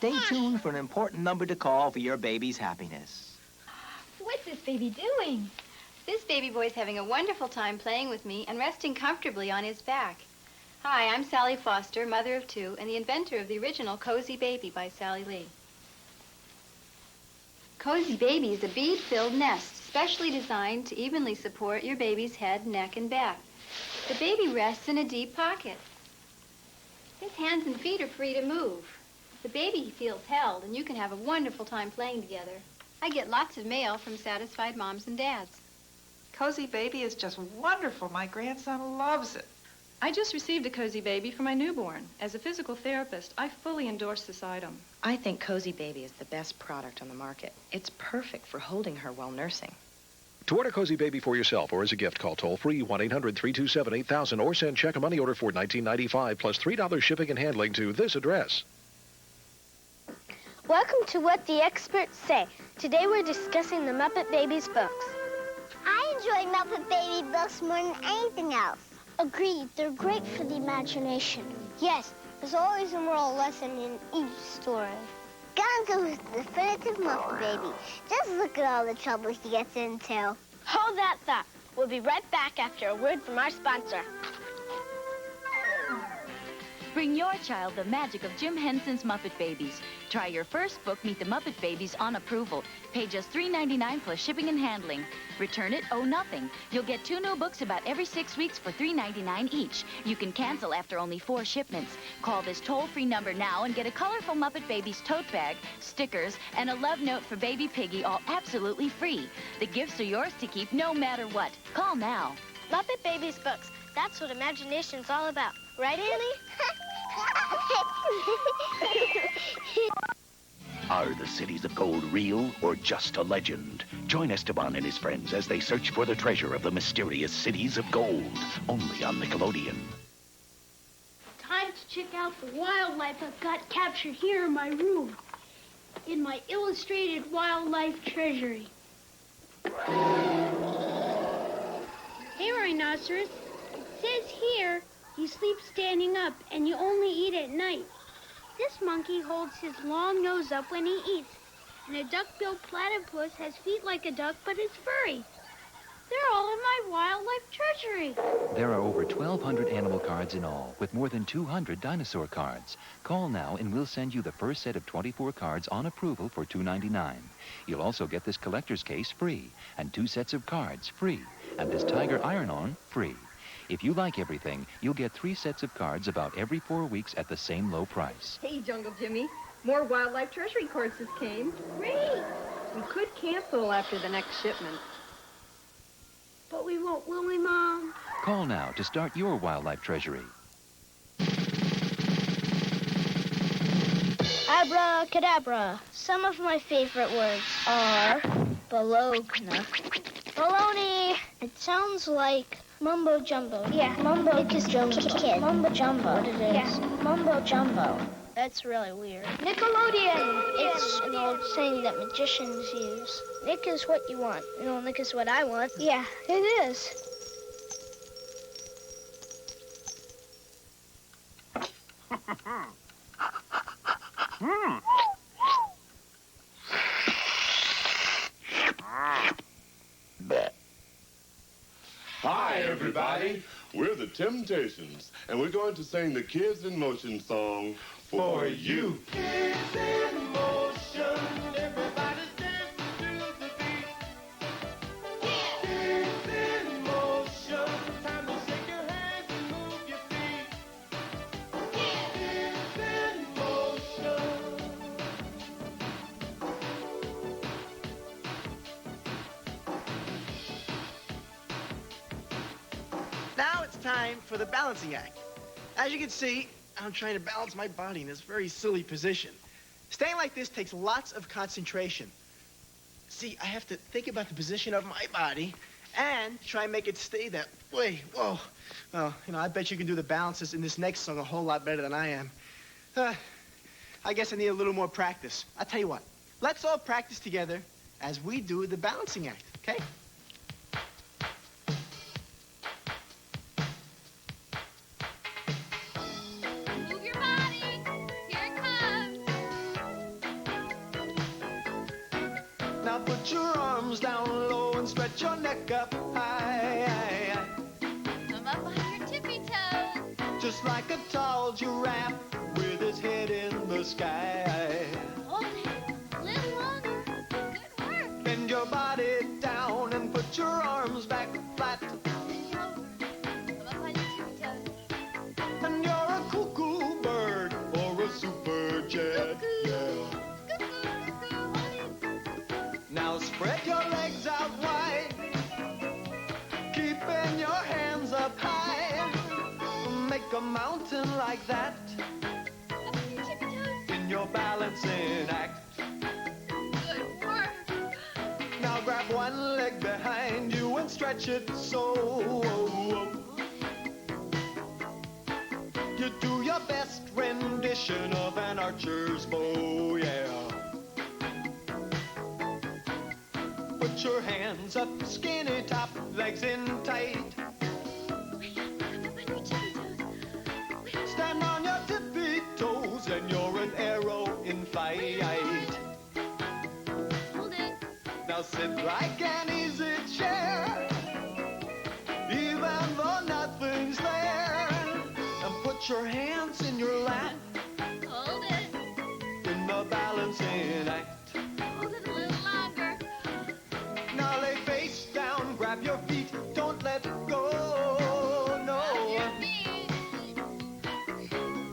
Stay tuned for an important number to call for your baby's happiness. What's this baby doing? This baby boy's having a wonderful time playing with me and resting comfortably on his back. Hi, I'm Sally Foster, mother of two, and the inventor of the original Cozy Baby by Sally Lee. Cozy Baby is a bead-filled nest, specially designed to evenly support your baby's head, neck, and back. The baby rests in a deep pocket. His hands and feet are free to move. The baby feels held, and you can have a wonderful time playing together. I get lots of mail from satisfied moms and dads. Cozy Baby is just wonderful. My grandson loves it. I just received a Cozy Baby for my newborn. As a physical therapist, I fully endorse this item. I think Cozy Baby is the best product on the market. It's perfect for holding her while nursing. To order Cozy Baby for yourself or as a gift, call toll-free 1-800-327-8000 or send check a money order for $19.95 plus $3 shipping and handling to this address. Welcome to What the Experts Say. Today we're discussing the Muppet Babies books. I enjoy Muppet Baby books more than anything else. Agreed, they're great for the imagination. Yes, there's always a moral lesson in each story. Gonzo is the definitive Muppet Baby. Just look at all the trouble he gets into. Hold that thought. We'll be right back after a word from our sponsor. Bring your child the magic of Jim Henson's Muppet Babies. Try your first book, Meet the Muppet Babies, on approval. Pay just $3.99 plus shipping and handling. Return it, owe nothing. You'll get 2 new books about every 6 weeks for $3.99 each. You can cancel after only 4 shipments. Call this toll-free number now and get a colorful Muppet Babies tote bag, stickers, and a love note for baby Piggy, all absolutely free. The gifts are yours to keep no matter what. Call now. Muppet Babies books. That's what imagination's all about. Right, Annie? Are the cities of gold real or just a legend? Join Esteban and his friends as they search for the treasure of the mysterious cities of gold, only on Nickelodeon. Time to check out the wildlife I've got captured here in my room, in my illustrated wildlife treasury. Hey, Rhinoceros. It says here you sleep standing up and you only eat at night. This monkey holds his long nose up when he eats, and a duck-billed platypus has feet like a duck but is furry. They're all in my wildlife treasury. There are over 1,200 animal cards in all, with more than 200 dinosaur cards. Call now and we'll send you the first set of 24 cards on approval for $2.99. You'll also get this collector's case free, and 2 sets of cards free, and this tiger iron-on free. If you like everything, you'll get 3 sets of cards about every 4 weeks at the same low price. Hey, Jungle Jimmy. More wildlife treasury cards just came. Great. We could cancel after the next shipment. But we won't, will we, Mom? Call now to start your wildlife treasury. Abracadabra. Some of my favorite words are bologna, baloney. It sounds like mumbo jumbo. Yeah, mumbo jumbo. Mumbo jumbo. What it is? Yeah, mumbo jumbo. That's really weird. Nickelodeon. It's an old saying that magicians use. Nick is what you want. Nick is what I want. Yeah, it is. Hi, everybody. We're the Temptations, and we're going to sing the Kids in Motion song for you. Kids in motion, everybody's dancing to the beat. Kids in motion, time to shake your hands and move your feet. Kids in motion. Now it's time for the balancing act. As you can see, I'm trying to balance my body in this very silly position. Staying like this takes lots of concentration. See, I have to think about the position of my body and try and make it stay that way. Whoa. Well, I bet you can do the balances in this next song a whole lot better than I am. I guess I need a little more practice. I'll tell you what. Let's all practice together as we do the balancing act, okay? Move your body. Here it comes. Put your arms down low and stretch your neck up high. Come up on your tippy toes. Just like a tall giraffe with his head in the sky. Hold it a little longer. Good work. Bend your body down and put your arms back flat. Bend over. Come up on your tippy toes. And you're a cuckoo bird or a super jet. Yeah. Now spread your legs out wide, keeping your hands up high. Make a mountain like that in your balancing act. Good work. Now grab one leg behind you and stretch it so you do your best rendition of an archer's bow, yeah. Put your hands up, skinny top, legs in tight. Stand on your tippy toes and you're an arrow in flight. Hold it. Now sit like an easy chair, even though nothing's there. And put your hands in your lap. Hold it. In the balancing act. Hold it a little longer. Now lay face down, grab your feet, don't let go, no. Grab your feet.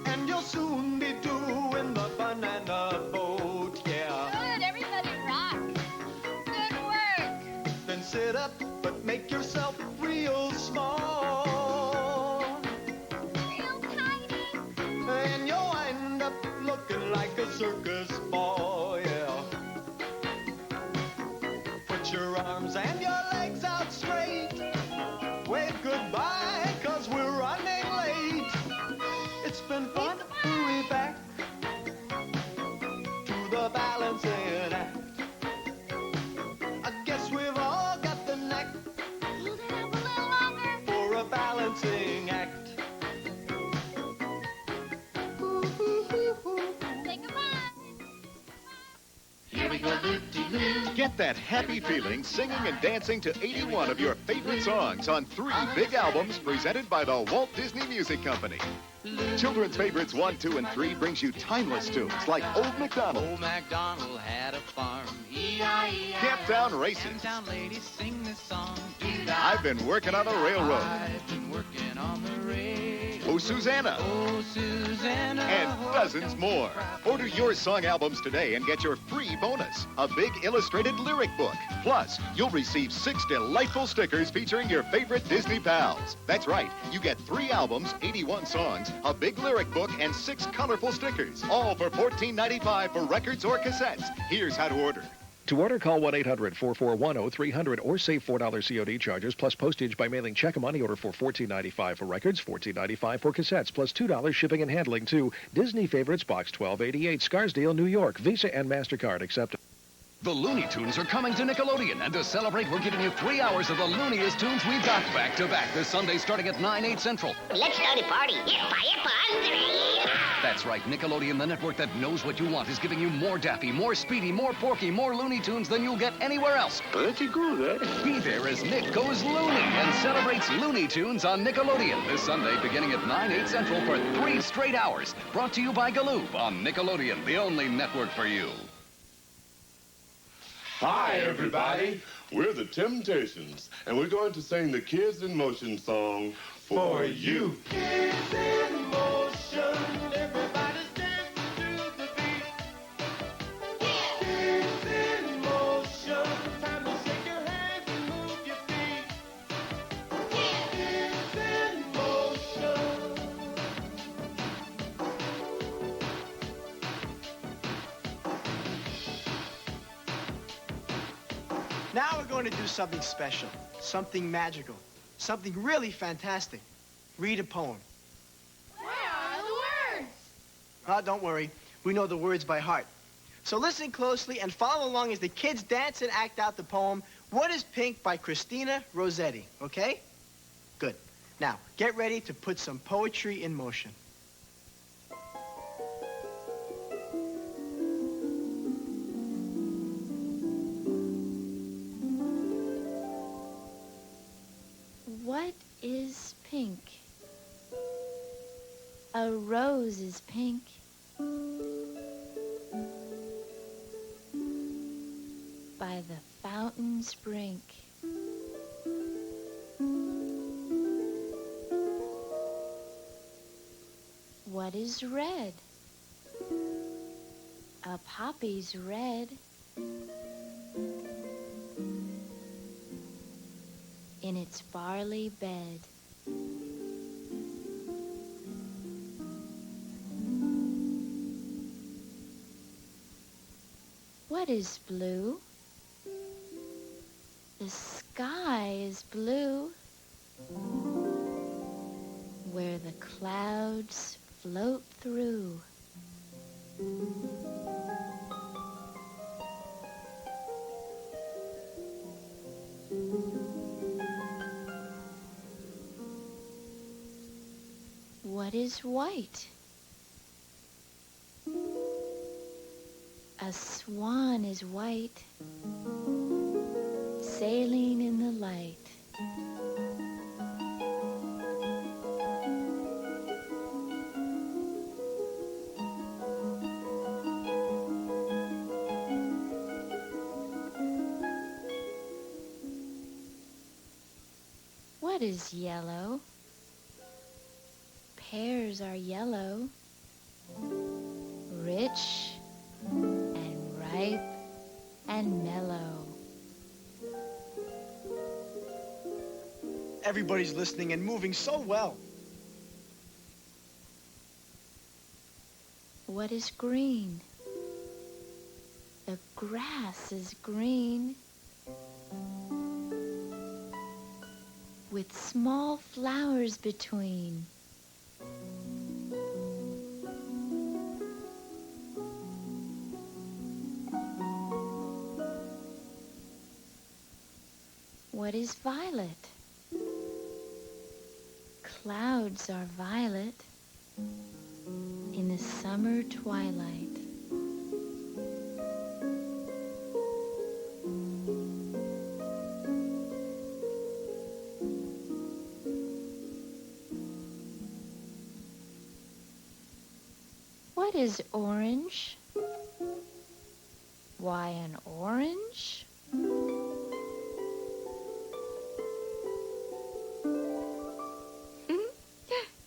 And you'll soon be doing the banana boat, yeah. Good, everybody rock. Good work. Then sit up, but make yourself real small. Real tiny. And you'll wind up looking like a circus ball, yeah. Put your arms and your legs out straight. Wave goodbye, 'cause we're running late. It's been fun, hurry back to the balancing act. I guess we've all got the knack Hold it up a little longer. for a balancing act. Say goodbye. Here we go, loop-de-loop. Get that happy feeling singing and dancing to 81 of your favorite songs on 3 big albums presented by the Walt Disney Music Company. Children's Favorites 1, 2, and 3 brings you timeless tunes like Old MacDonald, Old MacDonald had a farm, E-I-E-I. Camptown Races, Camptown ladies sing this song. I've Been Working on a Railroad, I've been working on the railroad. Oh Susanna, Oh Susanna, and dozens more. Order your song albums today and get your free bonus, a big illustrated lyric book. Plus, you'll receive 6 delightful stickers featuring your favorite Disney pals. That's right, you get 3 albums, 81 songs, a big lyric book, and 6 colorful stickers, all for $14.95 for records or cassettes. Here's how to order. To order, call 1-800-441-0300 or save $4 COD charges plus postage by mailing check a money order for $14.95 for records, $14.95 for cassettes, plus $2 shipping and handling to Disney Favorites, Box 1288, Scarsdale, New York. Visa and MasterCard accepted. The Looney Tunes are coming to Nickelodeon, and to celebrate, we're giving you 3 hours of the looniest tunes we've got back-to-back this Sunday starting at 9, 8 Central. Let's go to party. Yippa, That's right, Nickelodeon, the network that knows what you want, is giving you more Daffy, more Speedy, more Porky, more Looney Tunes than you'll get anywhere else. Pretty good, eh? Be there as Nick goes loony and celebrates Looney Tunes on Nickelodeon this Sunday beginning at 9, 8 Central for 3 straight hours. Brought to you by Galoob on Nickelodeon, the only network for you. Hi, everybody. We're the Temptations, and we're going to sing the Kids in Motion song for you. Kids in motion, everybody's dancing to the beat. Kids in motion, time to shake your hands and move your feet. Kids in motion. Now we're going to do something special, something magical, something really fantastic. Read a poem. Where are the words? Oh, don't worry. We know the words by heart. So listen closely and follow along as the kids dance and act out the poem, What is Pink by Christina Rossetti, okay? Good. Now, get ready to put some poetry in motion. A rose is pink. By the fountain's brink. What is red? A poppy's red. In its barley bed. What is blue? The sky is blue. Where the clouds float through. What is white? A swan is white, sailing in the light. What is yellow? Pears are yellow, rich and ripe and mellow. Everybody's listening and moving so well. What is green? The grass is green, with small flowers between. What is violet? Clouds are violet in the summer twilight. What is orange? Why, an orange?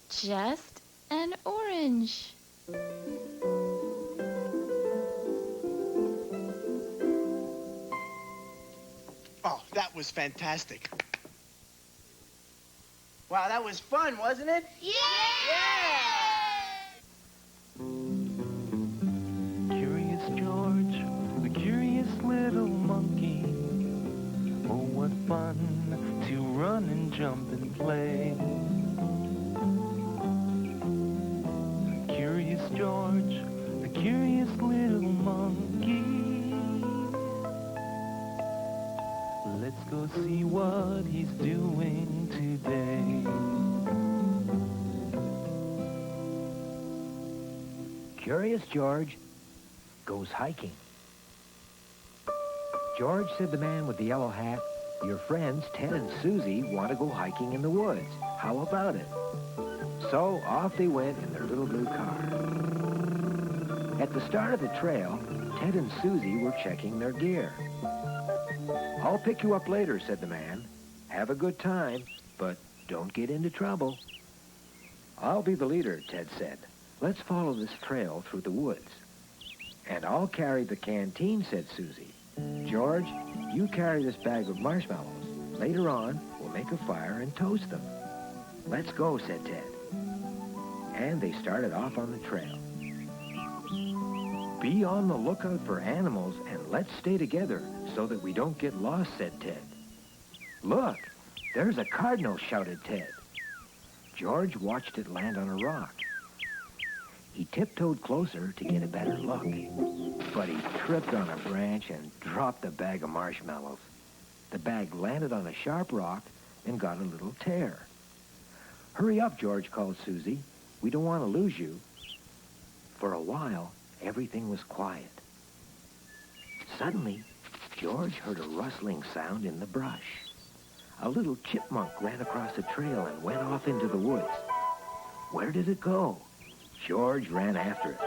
Just an orange. Oh, that was fantastic. Wow, that was fun, wasn't it? Yeah! Curious George, the curious little monkey. Oh, what fun to run and jump and play. Curious George, the curious little monkey. Let's go see what he's doing today. Curious George goes hiking. George, said the man with the yellow hat, your friends Ted and Susie want to go hiking in the woods. How about it? So off they went in their little blue car. At the start of the trail, Ted and Susie were checking their gear. I'll pick you up later, said the man. Have a good time, but don't get into trouble. I'll be the leader, Ted said. Let's follow this trail through the woods. And I'll carry the canteen, said Susie. George, you carry this bag of marshmallows. Later on, we'll make a fire and toast them. Let's go, said Ted. And they started off on the trail. Be on the lookout for animals and let's stay together so that we don't get lost, said Ted. Look, there's a cardinal, shouted Ted. George watched it land on a rock. He tiptoed closer to get a better look, but he tripped on a branch and dropped the bag of marshmallows. The bag landed on a sharp rock and got a little tear. Hurry up, George called Susie. We don't want to lose you. For a while, everything was quiet. Suddenly, George heard a rustling sound in the brush. A little chipmunk ran across the trail and went off into the woods. Where did it go? George ran after it.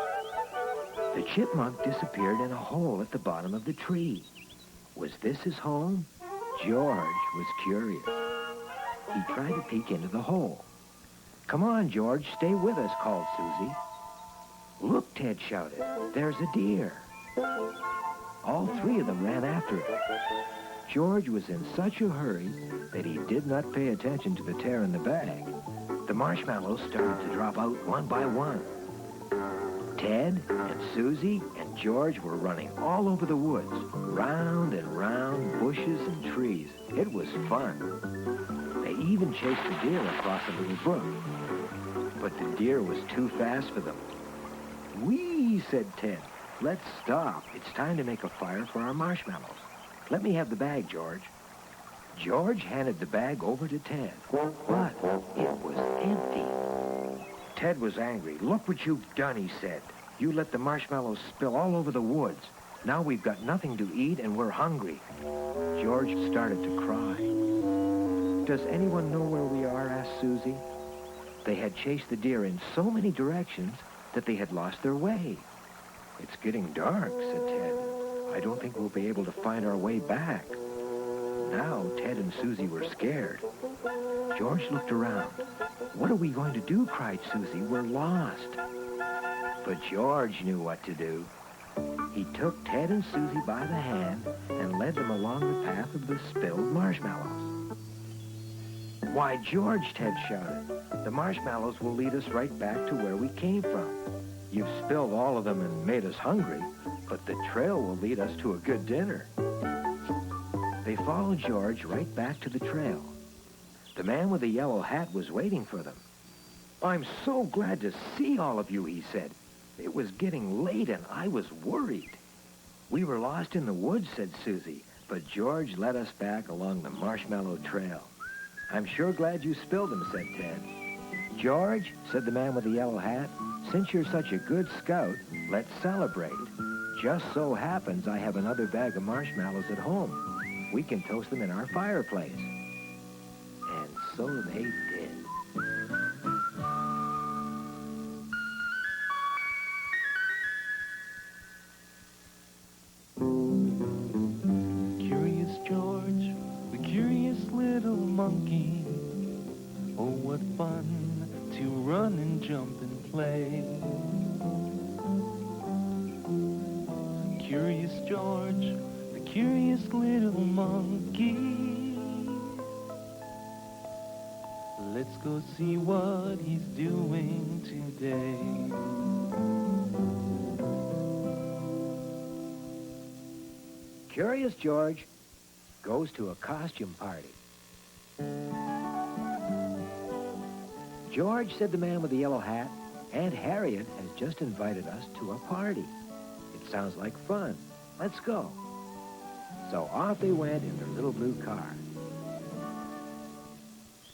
The chipmunk disappeared in a hole at the bottom of the tree. Was this his home? George was curious. He tried to peek into the hole. "Come on, George, stay with us," called Susie. "Look," Ted shouted, "there's a deer." All three of them ran after it. George was in such a hurry that he did not pay attention to the tear in the bag. The marshmallows started to drop out one by one. Ted and Susie and George were running all over the woods, round and round bushes and trees. It was fun. They even chased the deer across a little brook. But the deer was too fast for them. "Whee!" said Ted. "Let's stop. It's time to make a fire for our marshmallows. Let me have the bag, George." George handed the bag over to Ted, but it was empty. Ted was angry. "Look what you've done," he said. "You let the marshmallows spill all over the woods. Now we've got nothing to eat and we're hungry." George started to cry. "Does anyone know where we are?" asked Susie. They had chased the deer in so many directions that they had lost their way. "It's getting dark," said Ted. "I don't think we'll be able to find our way back." Now Ted and Susie were scared. George looked around. "What are we going to do?" cried Susie. "We're lost." But George knew what to do. He took Ted and Susie by the hand and led them along the path of the spilled marshmallows. "Why, George," Ted shouted, "the marshmallows will lead us right back to where we came from. You've spilled all of them and made us hungry, but the trail will lead us to a good dinner." They followed George right back to the trail. The man with the yellow hat was waiting for them. "I'm so glad to see all of you," he said. "It was getting late and I was worried." "We were lost in the woods," said Susie, "but George led us back along the marshmallow trail." "I'm sure glad you spilled them," said Ted. "George," said the man with the yellow hat, "since you're such a good scout, let's celebrate. Just so happens I have another bag of marshmallows at home. We can toast them in our fireplace." And so they did. Curious George, the curious little monkey. Oh, what fun to run and jump and play. Curious George, the curious little monkey. Let's go see what he's doing today. Curious George goes to a costume party. "George," said the man with the yellow hat, "Aunt Harriet has just invited us to a party. It sounds like fun. Let's go." So off they went in their little blue car.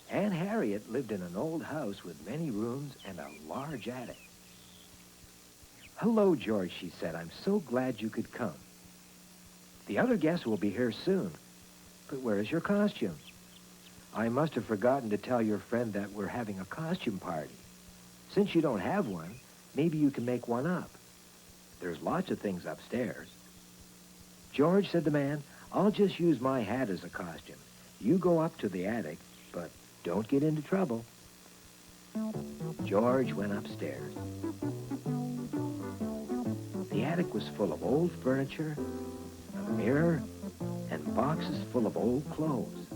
Aunt Harriet lived in an old house with many rooms and a large attic. "Hello, George," she said. "I'm so glad you could come. The other guests will be here soon. But where is your costume? I must have forgotten to tell your friend that we're having a costume party. Since you don't have one, maybe you can make one up. There's lots of things upstairs." "George," said the man, "I'll just use my hat as a costume. You go up to the attic, but don't get into trouble." George went upstairs. The attic was full of old furniture, a mirror, and boxes full of old clothes.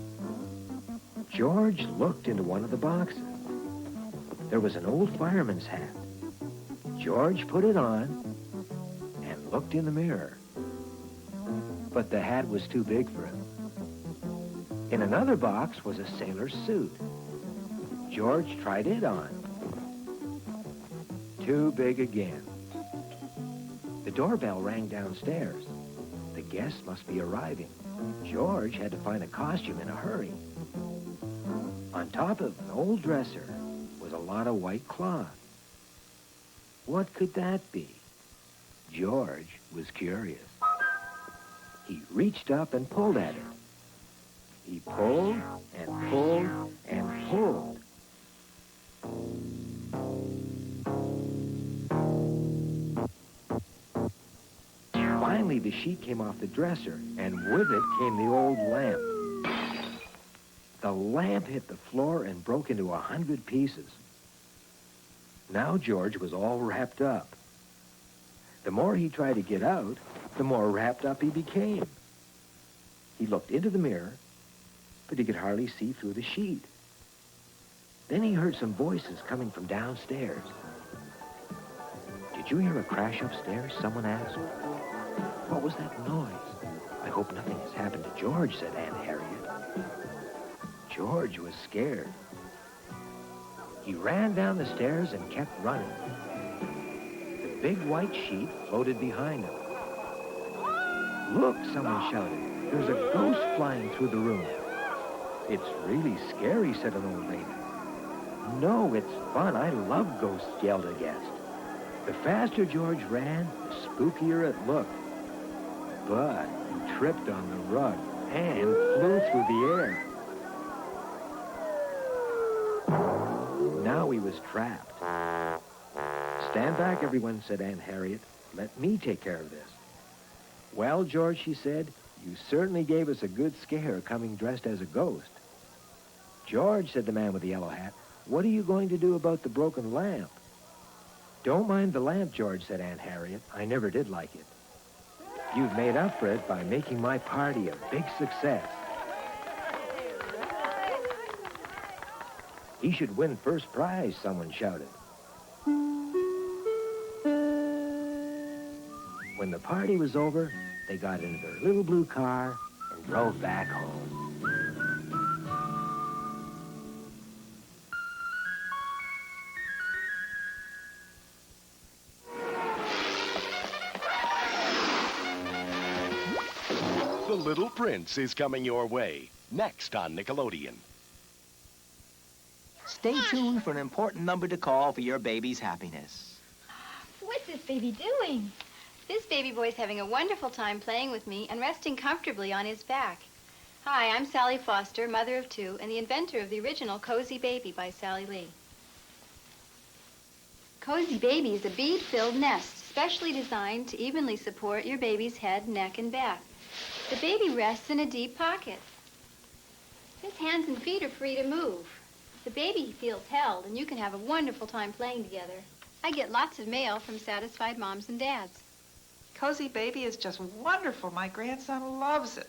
George looked into one of the boxes. There was an old fireman's hat. George put it on and looked in the mirror. But the hat was too big for him. In another box was a sailor's suit. George tried it on. Too big again. The doorbell rang downstairs. The guests must be arriving. George had to find a costume in a hurry. On top of an old dresser was a lot of white cloth. What could that be? George was curious. He reached up and pulled at it. He pulled and pulled and pulled. Finally, the sheet came off the dresser, and with it came the old lamp. The lamp hit the floor and broke into 100 pieces. Now George was all wrapped up. The more he tried to get out, the more wrapped up he became. He looked into the mirror, but he could hardly see through the sheet. Then he heard some voices coming from downstairs. "Did you hear a crash upstairs?" someone asked. "What was that noise?" "I hope nothing has happened to George," said Aunt Harriet. George was scared. He ran down the stairs and kept running. The big white sheet floated behind him. "Look," someone shouted. "There's a ghost flying through the room." "It's really scary," said an old lady. "No, it's fun. I love ghosts," yelled a guest. The faster George ran, the spookier it looked. But he tripped on the rug and flew through the air. Now he was trapped. "Stand back, everyone," said Aunt Harriet. "Let me take care of this." "Well, George," she said, "you certainly gave us a good scare coming dressed as a ghost." "George," said the man with the yellow hat, "what are you going to do about the broken lamp?" "Don't mind the lamp, George," said Aunt Harriet. "I never did like it. You've made up for it by making my party a big success." "He should win first prize," someone shouted. When the party was over, they got into their little blue car and drove back home. The Little Prince is coming your way, next on Nickelodeon. Stay tuned for an important number to call for your baby's happiness. What's this baby doing? This baby boy's having a wonderful time playing with me and resting comfortably on his back. Hi, I'm Sally Foster, mother of two, and the inventor of the original Cozy Baby by Sally Lee. Cozy Baby is a bead-filled nest, specially designed to evenly support your baby's head, neck, and back. The baby rests in a deep pocket. His hands and feet are free to move. The baby feels held, and you can have a wonderful time playing together. I get lots of mail from satisfied moms and dads. Cozy Baby is just wonderful. My grandson loves it.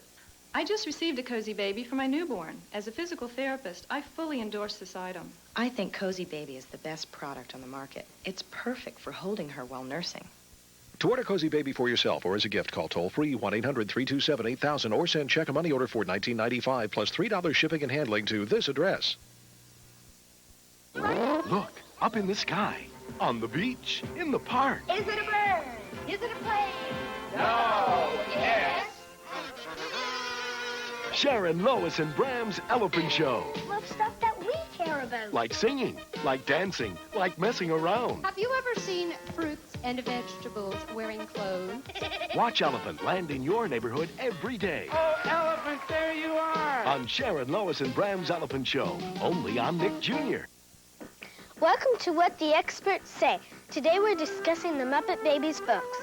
I just received a Cozy Baby for my newborn. As a physical therapist, I fully endorse this item. I think Cozy Baby is the best product on the market. It's perfect for holding her while nursing. To order Cozy Baby for yourself or as a gift, call toll-free 1-800-327-8000 or send check a money order for $19.95 plus $3 shipping and handling to this address. Look, up in the sky, on the beach, in the park. Is it a bird? Is it a plane? No. Yes. Sharon, Lois, and Bram's Elephant Show. Love stuff that we care about. Like singing, like dancing, like messing around. Have you ever seen fruits and vegetables wearing clothes? Watch Elephant land in your neighborhood every day. Oh, Elephant, there you are. On Sharon, Lois, and Bram's Elephant Show. Only on Nick Jr. Welcome to What the Experts Say. Today we're discussing the Muppet Babies books.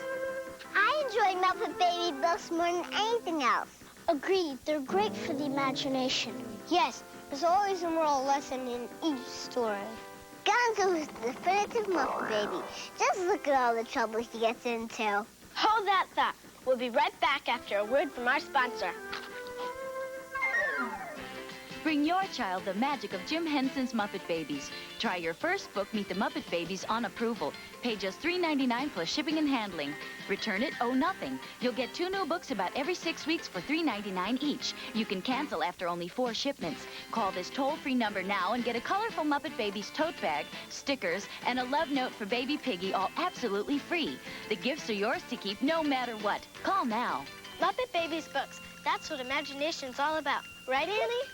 I enjoy Muppet Baby books more than anything else. Agreed, they're great for the imagination. Yes, there's always a moral lesson in each story. Gonzo is the definitive Muppet Baby. Just look at all the trouble he gets into. Hold that thought. We'll be right back after a word from our sponsor. Bring your child the magic of Jim Henson's Muppet Babies. Try your first book, Meet the Muppet Babies, on approval. Pay just $3.99 plus shipping and handling. Return it, owe nothing. You'll get 2 new books about every 6 weeks for $3.99 each. You can cancel after only 4 shipments. Call this toll-free number now and get a colorful Muppet Babies tote bag, stickers, and a love note for Baby Piggy, all absolutely free. The gifts are yours to keep no matter what. Call now. Muppet Babies books. That's what imagination's all about. Right, Annie?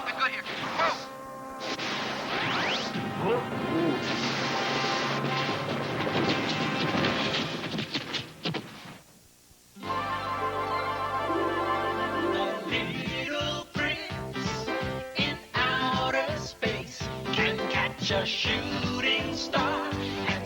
I've got you. Little prince in outer space can catch a shooting star and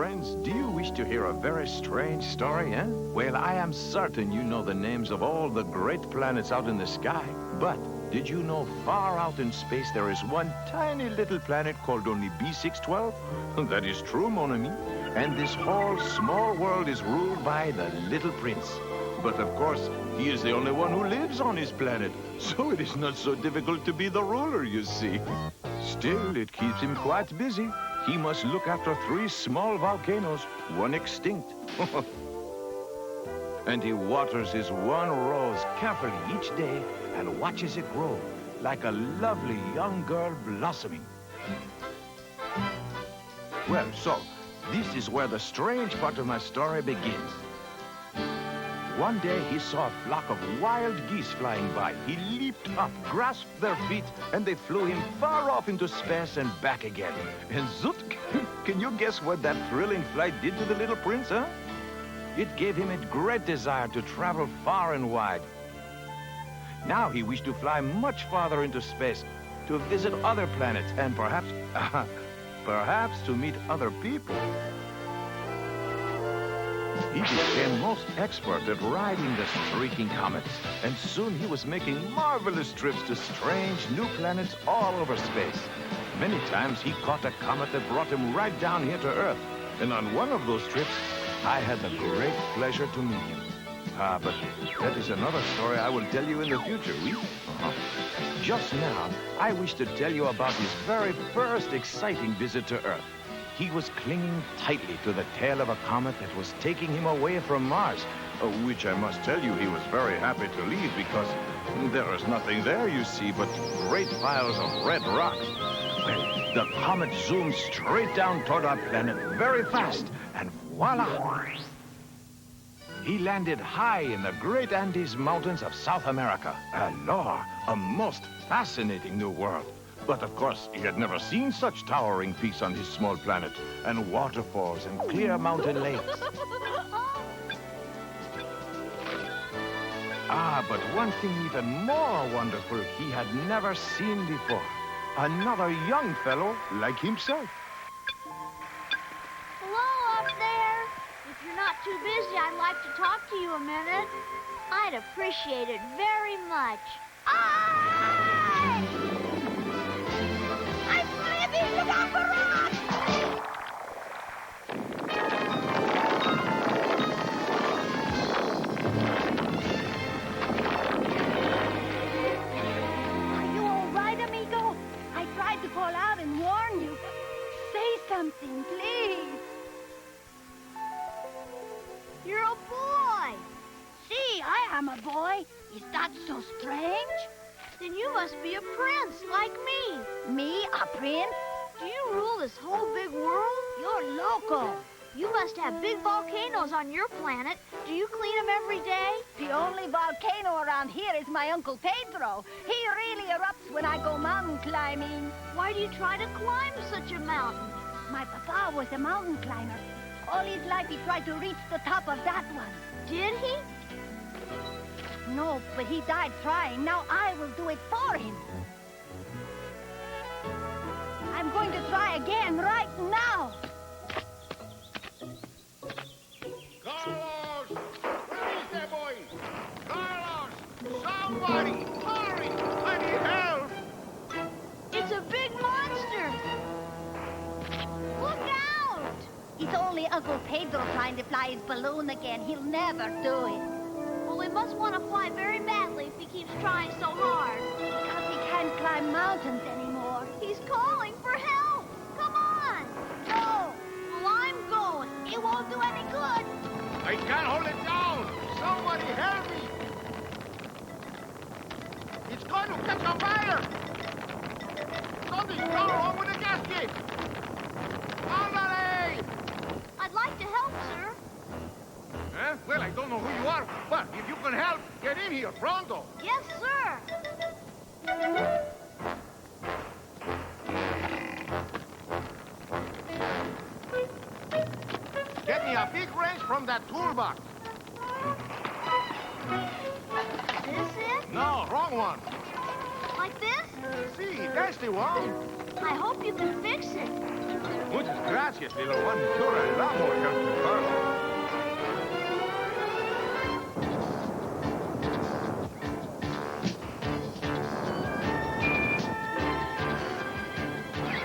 friends, do you wish to hear a very strange story, eh? Well, I am certain you know the names of all the great planets out in the sky. But did you know far out in space there is one tiny little planet called only B612? That is true, mon ami. And this whole small world is ruled by the little prince. But of course, he is the only one who lives on his planet, so it is not so difficult to be the ruler, you see. Still, it keeps him quite busy. He must look after 3 small volcanoes, one extinct. And he waters his one rose carefully each day and watches it grow like a lovely young girl blossoming. Well, so, this is where the strange part of my story begins. One day he saw a flock of wild geese flying by. He leaped up, grasped their feet, and they flew him far off into space and back again. And zoot, can you guess what that thrilling flight did to the little prince, huh? It gave him a great desire to travel far and wide. Now he wished to fly much farther into space, to visit other planets, and perhaps to meet other people. He became most expert at riding the streaking comets, and soon he was making marvelous trips to strange new planets all over space. Many times he caught a comet that brought him right down here to Earth, and on one of those trips, I had the great pleasure to meet him. But that is another story I will tell you in the future, oui? Just now, I wish to tell you about his very first exciting visit to Earth. He was clinging tightly to the tail of a comet that was taking him away from Mars, which I must tell you he was very happy to leave because there is nothing there, you see, but great piles of red rocks. Well, the comet zoomed straight down toward our planet very fast, and voila! He landed high in the great Andes Mountains of South America. Alors, a most fascinating new world. But of course, he had never seen such towering peaks on his small planet, and waterfalls and clear mountain lakes. But one thing even more wonderful he had never seen before. Another young fellow like himself. Hello up there. If you're not too busy, I'd like to talk to you a minute. I'd appreciate it very much. Look out for rocks! Are you all right, amigo? I tried to call out and warn you. Say something, please. You're a boy. See, I am a boy. Is that so strange? Then you must be a prince like me. Me, a prince? Do you rule this whole big world? You're loco. You must have big volcanoes on your planet. Do you clean them every day? The only volcano around here is my Uncle Pedro. He really erupts when I go mountain climbing. Why do you try to climb such a mountain? My papa was a mountain climber. All his life he tried to reach the top of that one. Did he? No, but he died trying. Now I will do it for him. I'm going to try again right now. Carlos! Where is that boy? Carlos! Somebody! Hurry! I need help! It's a big monster! Look out! It's only Uncle Pedro trying to fly his balloon again. He'll never do it. Well, he must want to fly very badly if he keeps trying so hard. Because he can't climb mountains anymore. He's calling for help! Come on! No! Well, I'm going. It won't do any good. I can't hold it down! Somebody help me! It's going to catch on fire! Something's gone wrong with the gasket! Somebody! I'd like to help, sir. Huh? Well, I don't know who you are, but if you can help, get in here, pronto! Yes, sir! Get me a big wrench from that toolbox. This it? No, wrong one. Like this? See, that's the one. I hope you can fix it. Muchas gracias, little one. You're a lot more help than Carlos.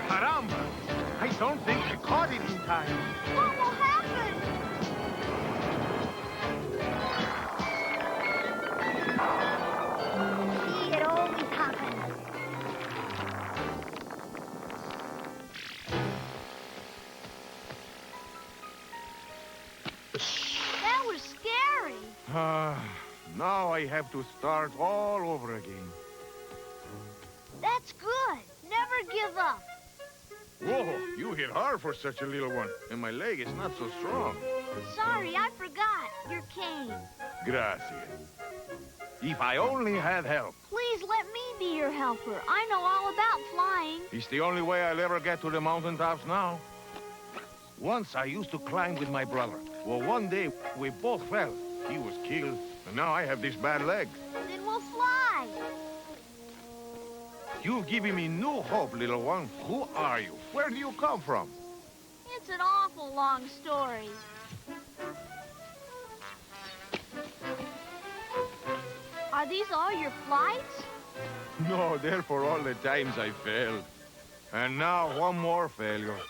Caramba! I don't think I caught it in time. What will happen? See, it always happens. That was scary. Now I have to start all over again. That's good. Never give up. Whoa, you hit hard for such a little one, and my leg is not so strong. Sorry, I forgot. Your cane. Gracias. If I only had help. Please let me be your helper. I know all about flying. It's the only way I'll ever get to the mountaintops now. Once I used to climb with my brother. Well, one day we both fell. He was killed, and now I have this bad leg. Then we'll fly. You've given me new hope, little one. Who are you? Where do you come from? It's an awful long story. Are these all your flights? No, they're for all the times I failed. And now one more failure.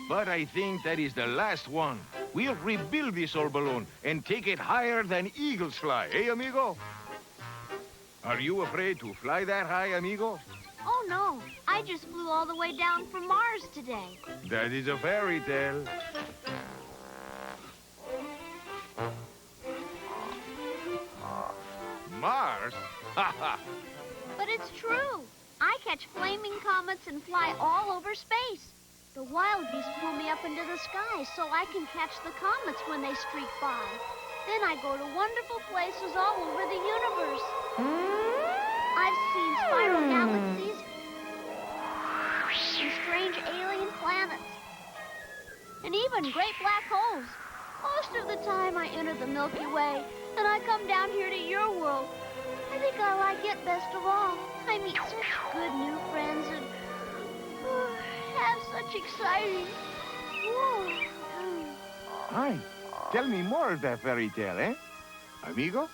But I think that is the last one. We'll rebuild this old balloon and take it higher than eagles fly, eh, amigo? Are you afraid to fly that high, amigo? Oh, no. I just flew all the way down from Mars today. That is a fairy tale. Mars? Ha ha! But it's true. I catch flaming comets and fly all over space. The wild beasts pull me up into the sky so I can catch the comets when they streak by. Then I go to wonderful places all over the universe. I've seen spiral galaxies and strange alien planets, and even great black holes. Most of the time I enter the Milky Way, and I come down here to your world. I think I like it best of all. I meet such good new friends and have such exciting... Hi. Tell me more of that fairy tale, eh? Amigo?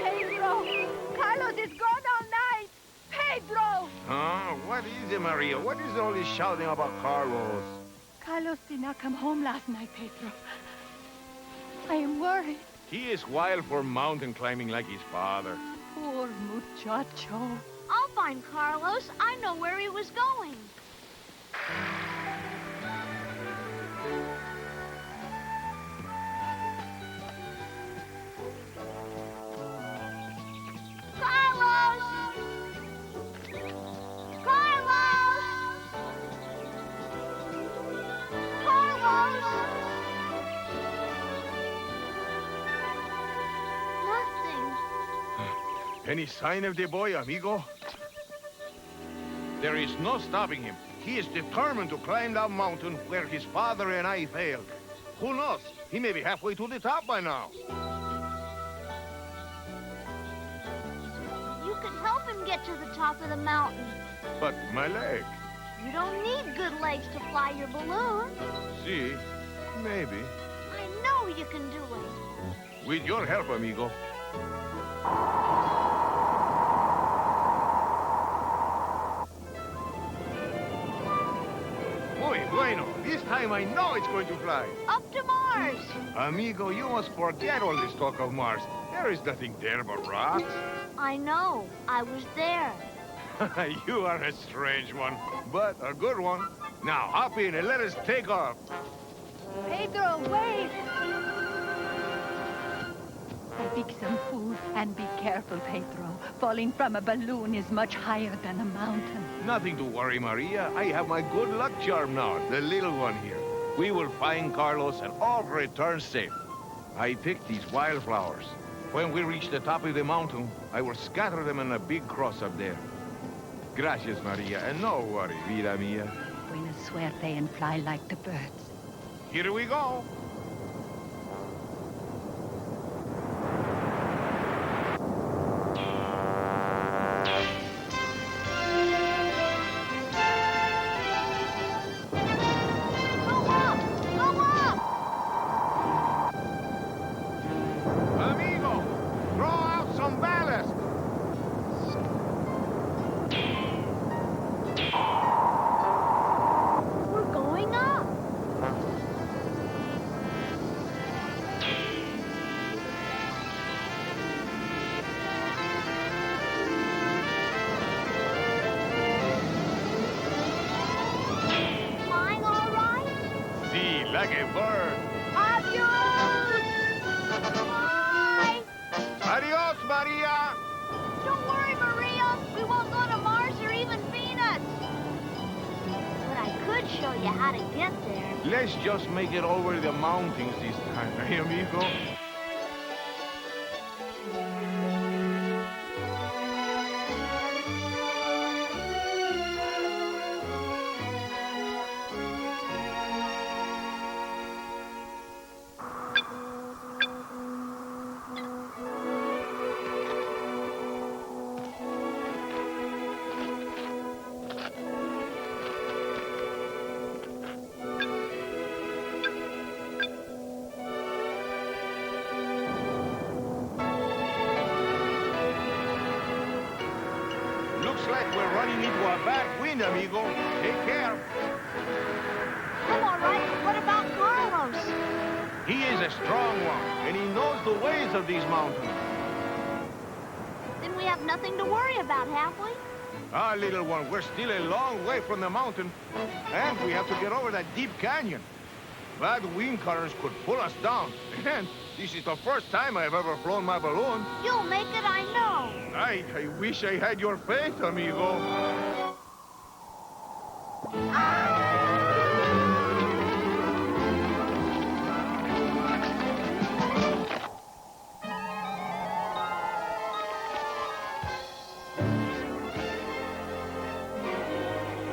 Pedro! Carlos is gone all night! Pedro! Huh? What is it, Maria? What is all this shouting about Carlos? Carlos did not come home last night, Pedro. I am worried. He is wild for mountain climbing like his father. Poor muchacho. I'll find Carlos. I know where he was going. Carlos! Carlos! Carlos! Nothing. Any sign of the boy, amigo? There is no stopping him. He is determined to climb that mountain where his father and I failed. Who knows? He may be halfway to the top by now. You could help him get to the top of the mountain. But my leg. You don't need good legs to fly your balloon. See, maybe. I know you can do it. With your help, amigo. Muy bueno. This time I know it's going to fly. Up to Mars. Amigo, you must forget all this talk of Mars. There is nothing there but rocks. I know. I was there. You are a strange one, but a good one. Now, hop in and let us take off. Pedro, wait! Pick some food and be careful, Pedro. Falling from a balloon is much higher than a mountain. Nothing to worry, Maria. I have my good luck charm now, the little one here. We will find Carlos and all return safe. I picked these wildflowers. When we reach the top of the mountain, I will scatter them in a big cross up there. Gracias, Maria, and no worry, vida mía. Buena suerte and fly like the birds. Here we go. like a bird. Adios! Bye! Adios, Maria. Don't worry, Maria. We won't go to Mars or even Venus. But I could show you how to get there. Let's just make it over the mountains this time, eh, amigo? Looks like we're running into a bad wind, amigo. Take care. I'm all right. What about Carlos? He is a strong one, and he knows the ways of these mountains. Then we have nothing to worry about, have we? Ah, little one, we're still a long way from the mountain, and we have to get over that deep canyon. Bad wind currents could pull us down, and this is the first time I've ever flown my balloon. You'll make it, I know. I wish I had your faith, amigo.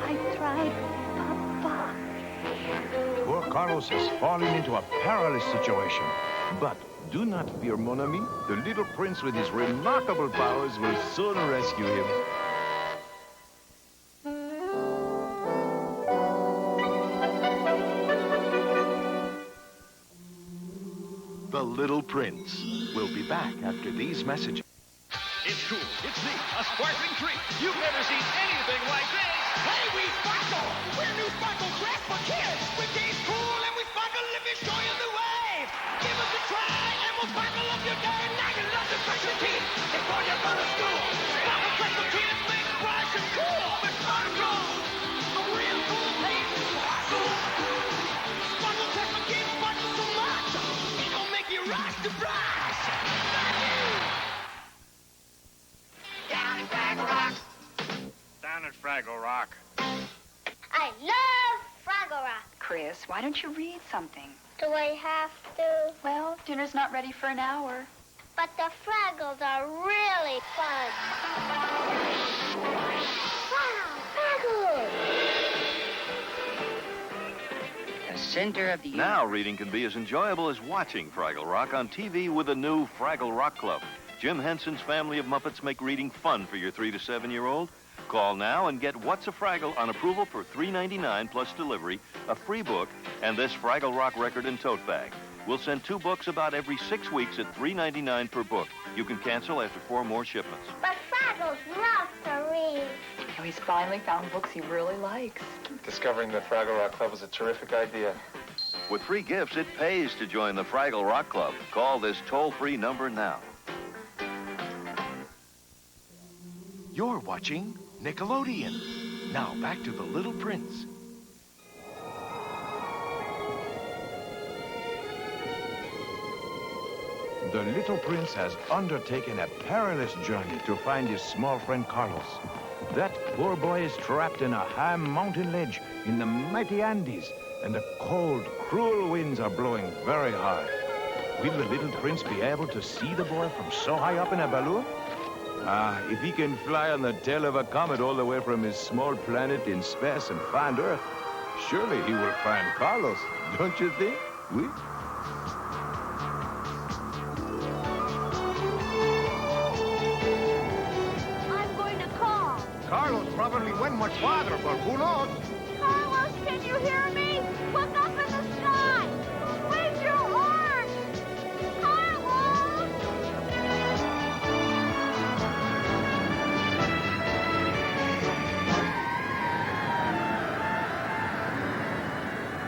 I tried, Papa. Poor Carlos is falling into a perilous situation. But do not fear, mon ami. The little prince with his remarkable powers will soon rescue him. The Little Prince will be back after these messages. It's cool. It's neat. A sparkling treat. You've never seen anything like this. Hey, we sparkle. We're new sparkle crafts for kids. We taste cool and we sparkle if we show you the way. Give us a try and we'll sparkle up your day. Now you love to brush your teeth before you go to school. Sparkle crafts for kids make bright and cool. With sparkle. A real cool taste. Sparkle. Sparkle crafts for kids sparkle so much. It'll make you rush to brush. Down at Fraggle Rock. Down at Fraggle Rock. I love Fraggle Rock. Chris, why don't you read something? Do I have to? Well, dinner's not ready for an hour. But the Fraggles are really fun. Wow, Fraggles! The center of the Now reading can be as enjoyable as watching Fraggle Rock on TV with the new Fraggle Rock Club. Jim Henson's family of Muppets make reading fun for your 3 to 7-year-old. Call now and get What's a Fraggle on approval for $3.99 plus delivery, a free book, and this Fraggle Rock record and tote bag. We'll send 2 books about every 6 weeks at $3.99 per book. You can cancel after 4 more shipments. But Fraggles loves to read. Oh, he's finally found books he really likes. Discovering the Fraggle Rock Club was a terrific idea. With free gifts, it pays to join the Fraggle Rock Club. Call this toll-free number now. You're watching Nickelodeon. Now back to the Little Prince. The little prince has undertaken a perilous journey to find his small friend Carlos. That poor boy is trapped in a high mountain ledge in the mighty Andes, and the cold, cruel winds are blowing very hard. Will the little prince be able to see the boy from so high up in a balloon? Ah, if he can fly on the tail of a comet all the way from his small planet in space and find Earth, surely he will find Carlos, don't you think? Oui? I'm going to call. Carlos probably went much farther, but who knows? Carlos, can you hear me? Look up in the sky. Wave your arms. Carlos!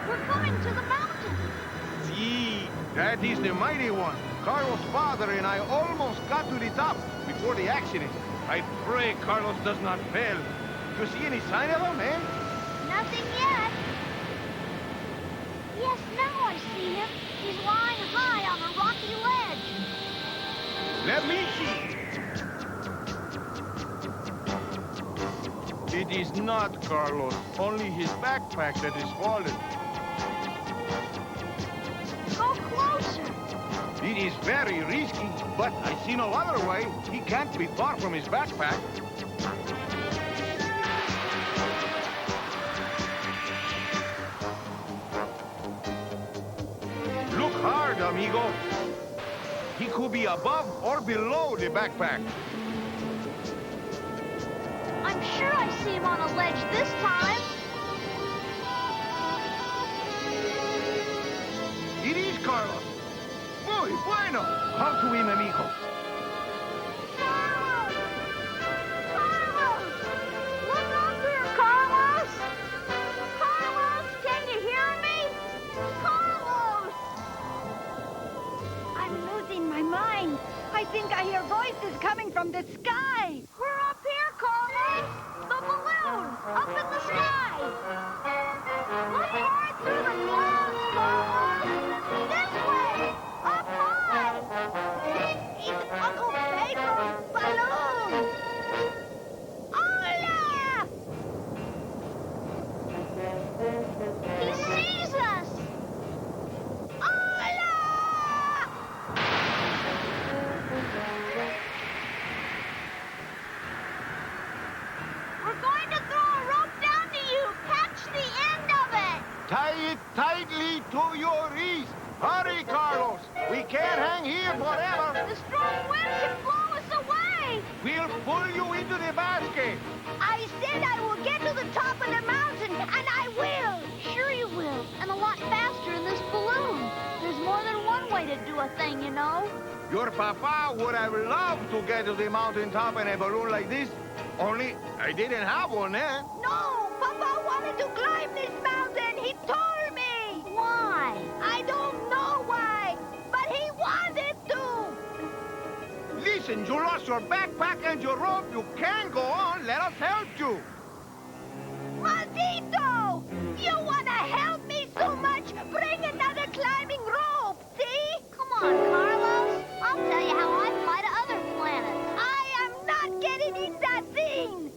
We're coming to the mountain. See, that is the mighty one. Carlos' father and I almost got to the top before the accident. I pray Carlos does not fail. You see any sign of him, eh? Nothing yet. Yes, now He's lying high on a rocky ledge. Let me see. It is not Carlos. Only his backpack that is fallen. Go closer. It is very risky, but I see no other way. He can't be far from his backpack. Look hard, amigo. He could be above or below the backpack. I'm sure I see him on a ledge this time. It is Carlos. Muy bueno. Come to him, amigo. Carlos! Carlos! Look up here, Carlos! Carlos, can you hear me? Carlos! I'm losing my mind. I think I hear voices coming from the sky. We're up here, Carlos! The balloon! Up in the sky! Look hard through the clouds, Carlos! This way! Up high! It's Uncle Pedro's balloon! Hola! He sees us! Hola! We're going to throw a rope down to you. Catch the end of it. Tie it tightly to your wrist. Hurry, Carlos. We can't hang here forever. The strong wind can blow us away. We'll pull you into the basket. I said I will get to the top of the mountain, and I will. Sure you will. And a lot faster in this balloon. There's more than one way to do a thing, you know. Your papa would have loved to get to the mountaintop in a balloon like this, only I didn't have one then. No, Papa wanted to climb this mountain. He told me. Why? I don't know why, but he wanted to. Listen, you lost your backpack and your rope. You can't go on. Let us help you. Maldito! You want to help me so much? Bring another climbing rope, see? Come on, Carlos. I'll tell you how I fly to other planets. I am not getting in that thing.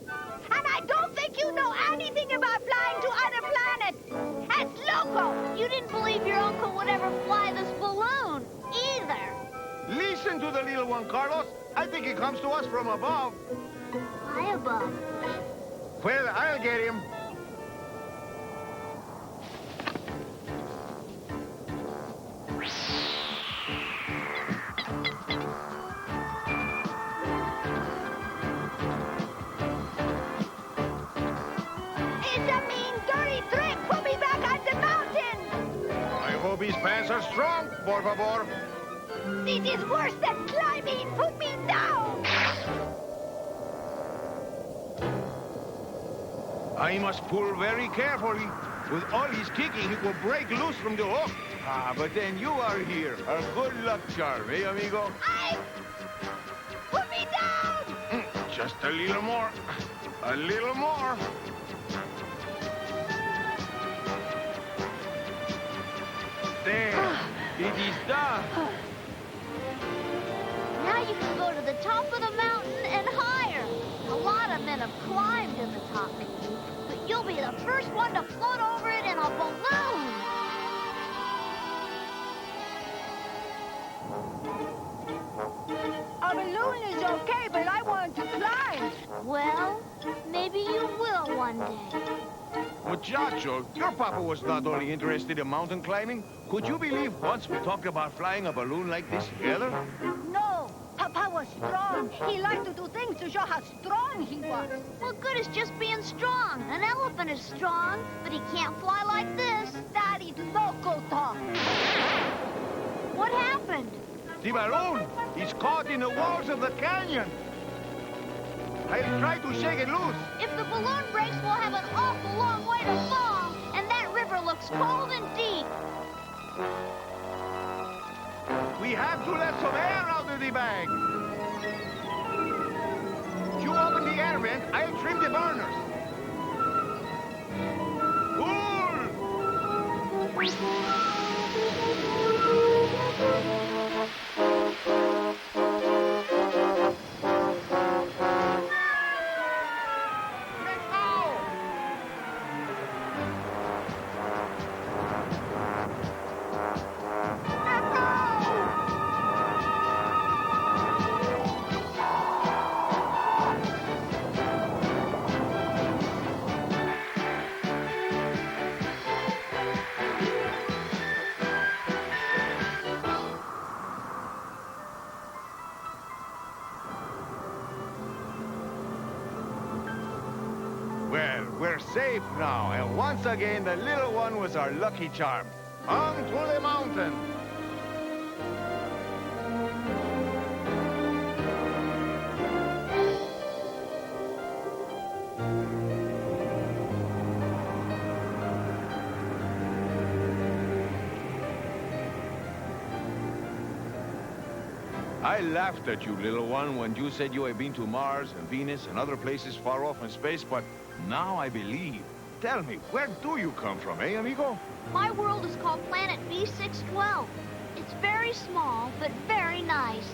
And I don't think you know anything about flying to other planets. It's loco. You didn't believe your uncle would ever fly this balloon, either. Listen to the little one, Carlos. I think he comes to us from above. High above. Well, I'll get him. It's a mean, dirty trick. Put me back on the mountain. I hope his pants are strong, por favor. This is worse than climbing. Put me down. I must pull very carefully. With all his kicking, he will break loose from the hook. Ah, but then you are here. A good luck charm, eh, amigo? Put me down. Just a little more. A little more. There. It is done. Now you can go to the top of the mountain and higher. A lot of men have climbed to the top, Mickey, but you'll be the first one to float over it in a balloon. A balloon is okay, but I want to climb. Well, maybe you will one day. Muchacho, your papa was not only interested in mountain climbing. Could you believe once we talked about flying a balloon like this together? No, Papa was strong. He liked to do things to show how strong he was. What good is just being strong? An elephant is strong, but he can't fly like this. That is loco talk. What happened? The balloon is caught in the walls of the canyon. I'll try to shake it loose. If the balloon breaks, we'll have an awful long way to fall. And that river looks cold and deep. We have to let some air out of the bag. You open the air vent, I'll trim the burners. Pull! once again, the little one was our lucky charm. On to the mountain. I laughed at you, little one, when you said you had been to Mars and Venus and other places far off in space, but now I believe. Tell me, where do you come from, eh, amigo? My world is called Planet B612. It's very small, but very nice.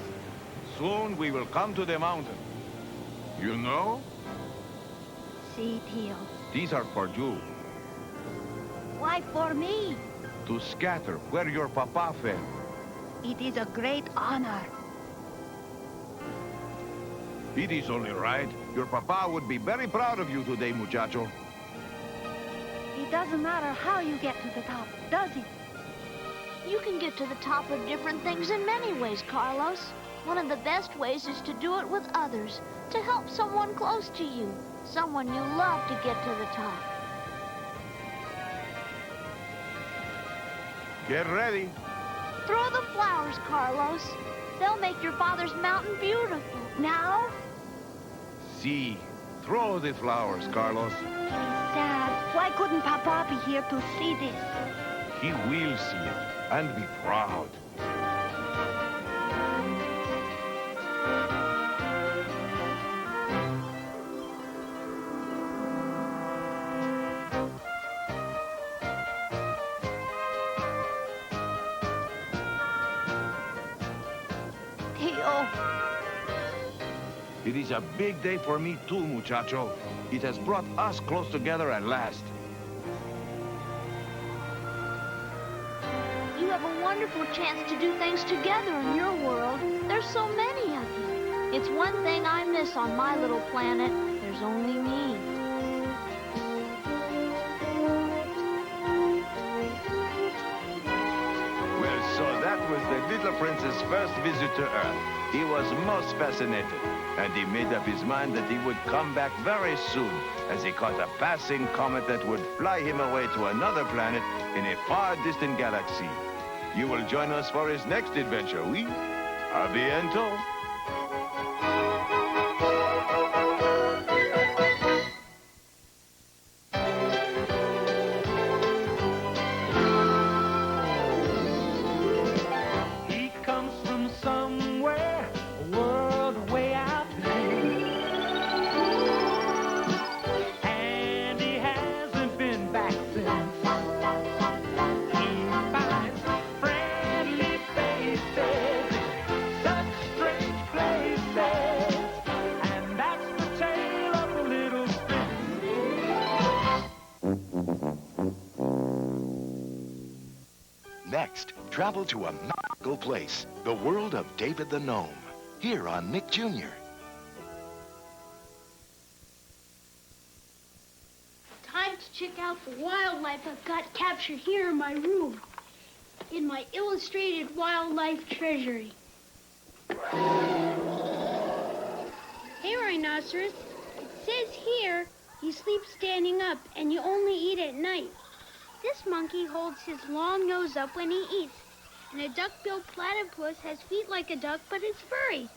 Soon we will come to the mountain. You know? See, Tio. These are for you, Why for me? to scatter where your papa fell. It is a great honor. It is only right. Your papa would be very proud of you today, muchacho. It doesn't matter how you get to the top, does it? You can get to the top of different things in many ways, Carlos. One of the best ways is to do it with others, to help someone close to you, someone you love to get to the top. Get ready. Throw the flowers, Carlos. They'll make your father's mountain beautiful. Now? See. Throw the flowers, Carlos. Dad, why couldn't Papa be here to see this? He will see it and be proud. Tio. It is a big day for me too, muchacho. It has brought us close together at last. You have a wonderful chance to do things together in your world. There's so many of you. It's one thing I miss on my little planet. There's only me. Well, so that was the little prince's first visit to Earth. He was most fascinated, and he made up his mind that he would come back very soon as he caught a passing comet that would fly him away to another planet in a far distant galaxy. You will join us for his next adventure, oui? A bientôt. He comes from somewhere, a world way out there. And he hasn't been back since. He finds friendly faces in such strange places. And that's the tale of the little Next, travel to a magical place, the world of David the Gnome, here on Nick Jr. Time to check out the wildlife I've got captured here in my room, in my illustrated wildlife treasury. Hey, Rhinoceros. It says here you sleep standing up and you only eat at night. This monkey holds his long nose up when he eats, and a duck-billed platypus has feet like a duck, but it's furry.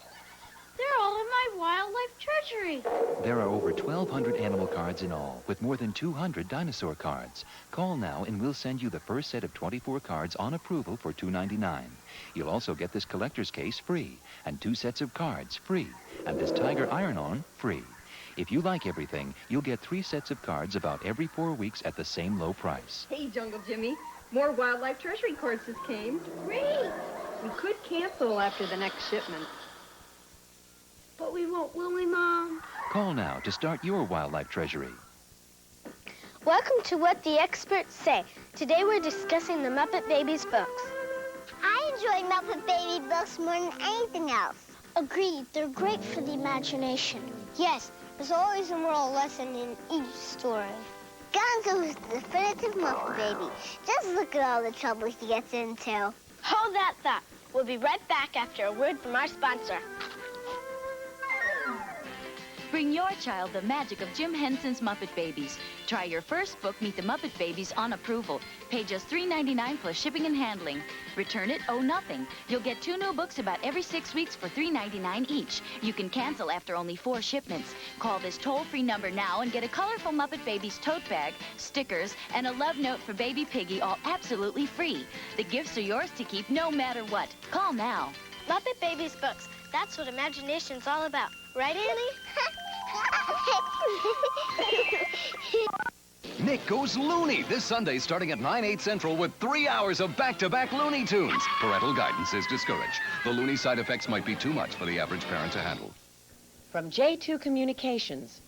They're all in my wildlife treasury. There are over 1,200 animal cards in all, with more than 200 dinosaur cards. Call now and we'll send you the first set of 24 cards on approval for $2.99. You'll also get this collector's case free, and 2 sets of cards free, and this tiger iron-on free. If you like everything, you'll get 3 sets of cards about every 4 weeks at the same low price. Hey, Jungle Jimmy. More wildlife treasury cards just came. Great! We could cancel after the next shipment. But we won't, will we, Mom? Call now to start your wildlife treasury. Welcome to What the Experts Say. Today we're discussing the Muppet Babies books. I enjoy Muppet Baby books more than anything else. Agreed, they're great for the imagination. Yes, there's always a moral lesson in each story. Gonzo's the definitive Muppet Baby. Just look at all the trouble he gets into. Hold that thought. We'll be right back after a word from our sponsor. Bring your child the magic of Jim Henson's Muppet Babies. Try your first book, Meet the Muppet Babies, on approval. Pay just $3.99 plus shipping and handling. Return it, owe nothing. You'll get 2 new books about every 6 weeks for $3.99 each. You can cancel after only 4 shipments. Call this toll-free number now and get a colorful Muppet Babies tote bag, stickers, and a love note for baby Piggy, all absolutely free. The gifts are yours to keep no matter what. Call now. Muppet Babies books. That's what imagination's all about. Right, Annie? Nick goes loony this Sunday starting at 9/8 Central with 3 hours of back-to-back Looney Tunes. Parental guidance is discouraged. The loony side effects might be too much for the average parent to handle. From J2 Communications.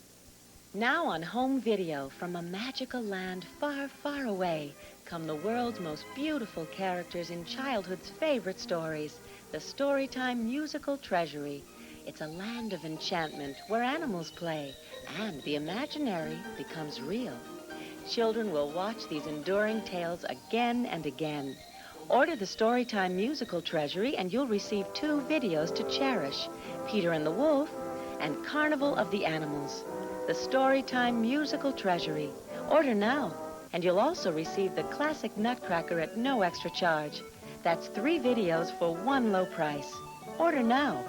Now on home video from a magical land far, far away come the world's most beautiful characters in childhood's favorite stories, the Storytime Musical Treasury. It's a land of enchantment where animals play and the imaginary becomes real. Children will watch these enduring tales again and again. Order the Storytime Musical Treasury and you'll receive 2 videos to cherish, Peter and the Wolf and Carnival of the Animals. The Storytime Musical Treasury. Order now, and you'll also receive the classic Nutcracker at no extra charge. That's 3 videos for 1 low price. Order now.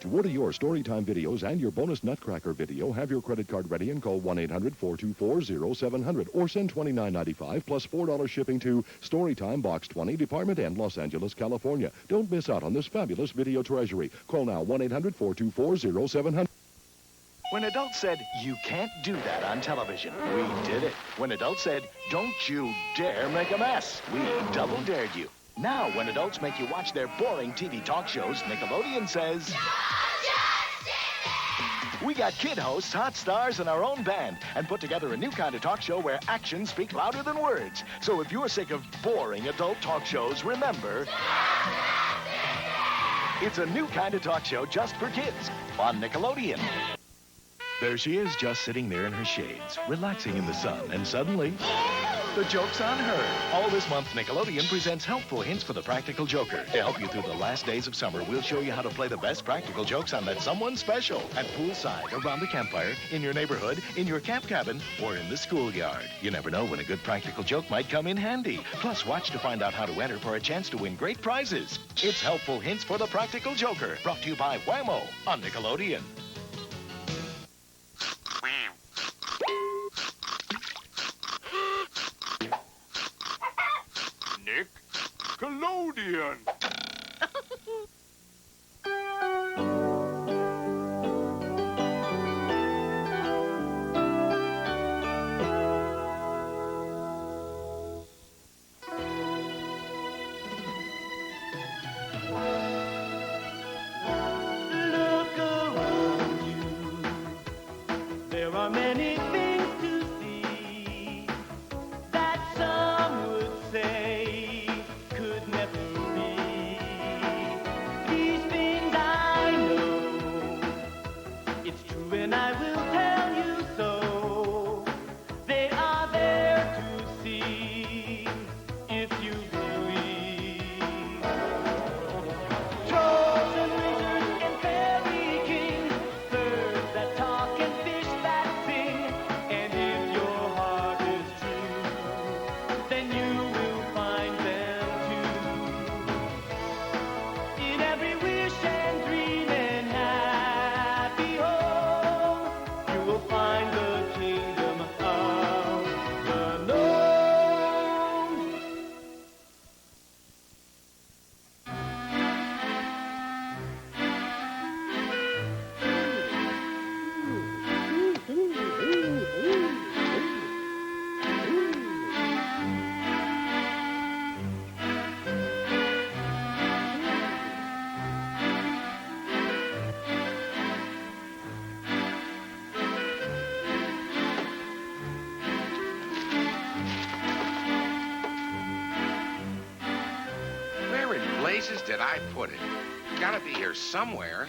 To order your Storytime videos and your bonus Nutcracker video, have your credit card ready and call 1-800-424-0700 or send $29.95 plus $4 shipping to Storytime Box 20, Department N, Los Angeles, California. Don't miss out on this fabulous video treasury. Call now 1-800-424-0700. When adults said, you can't do that on television, we did it. When adults said, don't you dare make a mess, we double dared you. Now, when adults make you watch their boring TV talk shows, Nickelodeon says, we got kid hosts, hot stars, and our own band, and put together a new kind of talk show where actions speak louder than words. So if you're sick of boring adult talk shows, remember, it's a new kind of talk show just for kids on Nickelodeon. There she is, just sitting there in her shades, relaxing in the sun, and suddenly, the joke's on her. All this month, Nickelodeon presents helpful hints for the practical joker. To help you through the last days of summer, we'll show you how to play the best practical jokes on that someone special. At poolside, around the campfire, in your neighborhood, in your camp cabin, or in the schoolyard. You never know when a good practical joke might come in handy. Plus, watch to find out how to enter for a chance to win great prizes. It's helpful hints for the practical joker. Brought to you by Whammo on Nickelodeon. Nickelodeon. Look around you. There are many things to see that some would say could never be. These things I know, it's true and I will tell you so. They are there to see if you believe. Trolls and wizards and fairy kings, birds that talk and fish that sing. And if your heart is true, then you will find them too. In every wish and dream and happy home, you will find the kingdom of the Gnome. Where in blazes did I put it? Gotta be here somewhere.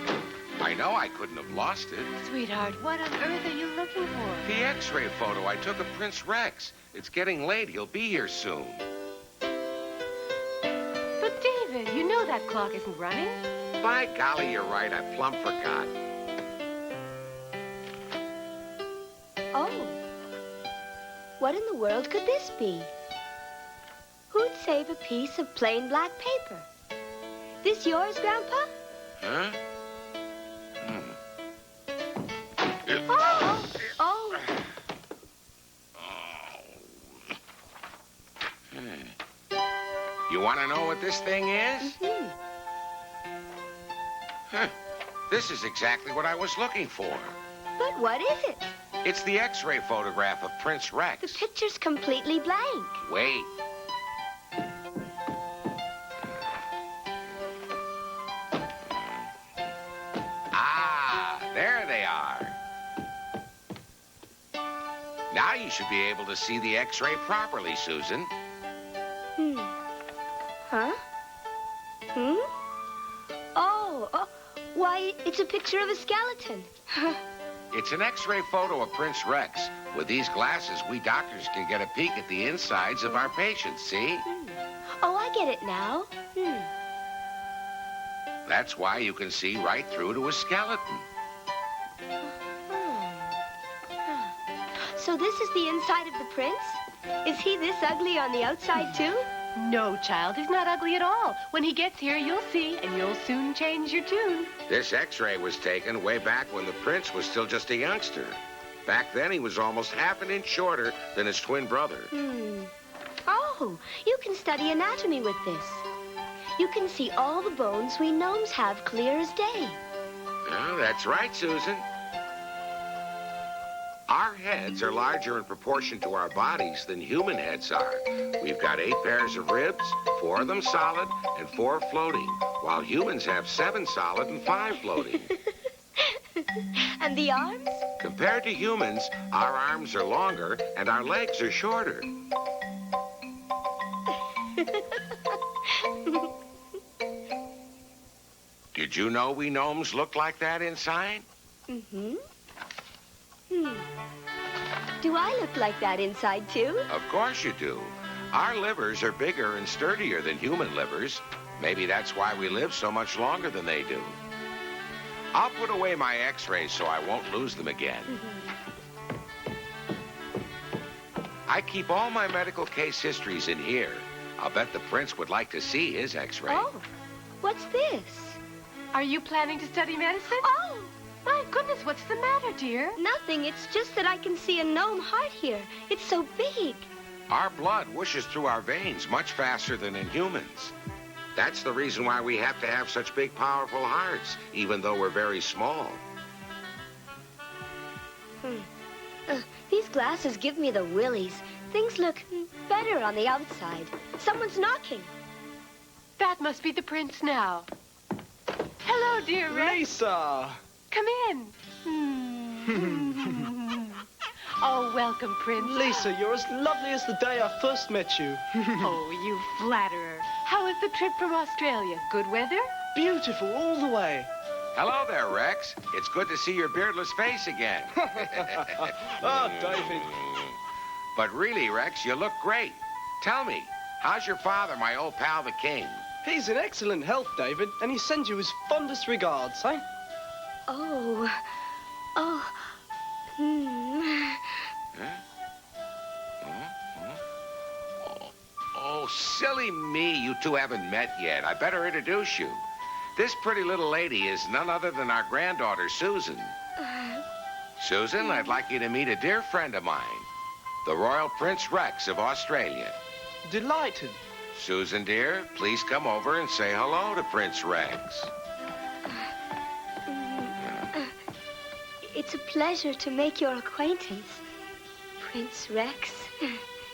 I know I couldn't have lost it. Sweetheart, what on earth are you looking for? The x-ray photo I took of Prince Rex. It's getting late. He'll be here soon. But David, you know that clock isn't running. By golly, you're right. I plumb forgot. What in the world could this be? Who'd save a piece of plain black paper? This yours, Grandpa? Huh? Oh! Oh! You want to know what this thing is? Huh. This is exactly what I was looking for. But what is it? It's the X-ray photograph of Prince Rex. The picture's completely blank. Wait. Ah, there they are. Now you should be able to see the X-ray properly, Susan. Huh? Oh, why, it's a picture of a skeleton. It's an X-ray photo of Prince Rex. With these glasses, we doctors can get a peek at the insides of our patients, see? Oh, I get it now. That's why you can see right through to a skeleton. So this is the inside of the prince? Is he this ugly on the outside, too? No, child, he's not ugly at all. When he gets here, you'll see, and you'll soon change your tune. This X-ray was taken way back when the prince was still just a youngster. Back then, he was almost half an inch shorter than his twin brother. Oh, you can study anatomy with this. You can see all the bones we gnomes have clear as day. Oh, that's right, Susan. Our heads are larger in proportion to our bodies than human heads are. We've got 8 pairs of ribs, 4 of them solid and 4 floating, while humans have 7 solid and 5 floating. And the arms? Compared to humans, our arms are longer and our legs are shorter. Did you know we gnomes look like that inside? Do I look like that inside, too? Of course you do. Our livers are bigger and sturdier than human livers. Maybe that's why we live so much longer than they do. I'll put away my X-rays so I won't lose them again. I keep all my medical case histories in here. I'll bet the prince would like to see his X-ray. Oh, what's this? Are you planning to study medicine? Oh! My goodness, what's the matter, dear? Nothing. It's just that I can see a gnome heart here. It's so big. Our blood whooshes through our veins much faster than in humans. That's the reason why we have to have such big, powerful hearts, even though we're very small. These glasses give me the willies. Things look better on the outside. Someone's knocking. That must be the prince now. Hello, dear Rex. Lisa! Come in. Oh, welcome, Prince. Lisa, you're as lovely as the day I first met you. Oh, you flatterer. How was the trip from Australia? Good weather? Beautiful all the way. Hello there, Rex. It's good to see your beardless face again. Oh, David. But really, Rex, you look great. Tell me, how's your father, my old pal, the king? He's in excellent health, David, and he sends you his fondest regards, eh? Oh. Oh, silly me. You two haven't met yet. I better introduce you. This pretty little lady is none other than our granddaughter, Susan. Susan, I'd like you to meet a dear friend of mine, the Royal Prince Rex of Australia. Delighted. Susan, dear, please come over and say hello to Prince Rex. It's a pleasure to make your acquaintance, Prince Rex.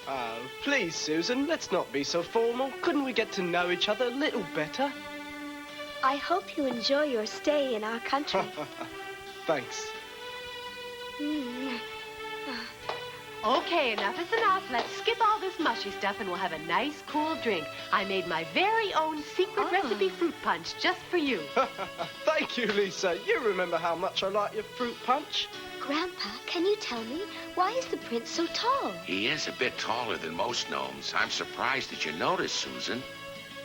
Oh, please, Susan, let's not be so formal. Couldn't we get to know each other a little better? I hope you enjoy your stay in our country. Thanks. Okay, enough is enough. Let's skip all this mushy stuff and we'll have a nice, cool drink. I made my very own secret recipe fruit punch just for you. Thank you, Lisa. You remember how much I like your fruit punch. Grandpa, can you tell me, why is the prince so tall? He is a bit taller than most gnomes. I'm surprised that you noticed, Susan.